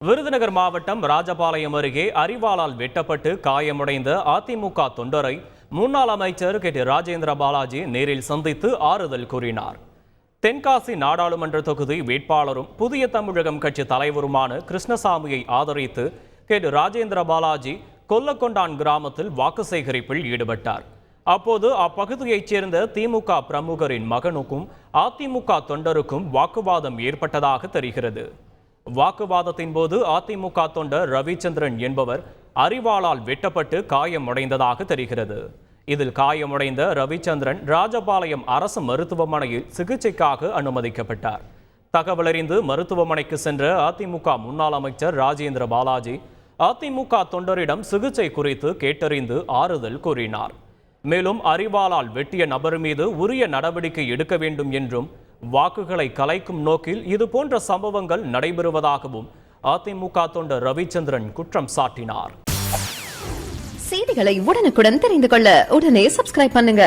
விருதுநகர் மாவட்டம் ராஜபாளையம் அருகே அரிவாளால் வெட்டப்பட்டு காயமடைந்த அதிமுக தொண்டரை முன்னாள் அமைச்சர் ராஜேந்திர பாலாஜி நேரில் சந்தித்து ஆறுதல் கூறினார். தென்காசி நாடாளுமன்ற தொகுதி வேட்பாளரும் புதிய தமிழகம் கட்சி தலைவருமான கிருஷ்ணசாமியை ஆதரித்து ராஜேந்திர பாலாஜி கொல்லக்கொண்டான் கிராமத்தில் வாக்கு சேகரிப்பில் ஈடுபட்டார். அப்போது அப்பகுதியைச் சேர்ந்த திமுக பிரமுகரின் மகனுக்கும் அதிமுக தொண்டருக்கும் வாக்குவாதம் ஏற்பட்டதாக தெரிகிறது. வாக்குவாதத்தின் போது அதிமுக தொண்டர் ரவிச்சந்திரன் என்பவர் அரிவாளால் வெட்டப்பட்டு காயமடைந்ததாக தெரிகிறது. இதில் காயமடைந்த ரவிச்சந்திரன் ராஜபாளையம் அரசு மருத்துவமனையில் சிகிச்சைக்காக அனுமதிக்கப்பட்டார். தகவலறிந்து மருத்துவமனைக்கு சென்ற அதிமுக முன்னாள் அமைச்சர் ராஜேந்திர பாலாஜி அதிமுக தொண்டரிடம் சிகிச்சை குறித்து கேட்டறிந்து ஆறுதல் கூறினார். மேலும் அரிவாளால் வெட்டிய நபர் மீது உரிய நடவடிக்கை எடுக்க வேண்டும் என்றும் வாக்குகளை கலைக்கும் நோக்கில் இதுபோன்ற சம்பவங்கள் நடைபெறுவதாகவும் அதிமுக தொண்டர் ரவிச்சந்திரன் குற்றம் சாட்டினார். செய்திகளை உடனுக்குடன் தெரிந்து கொள்ள உடனே சப்ஸ்கிரைப் பண்ணுங்க.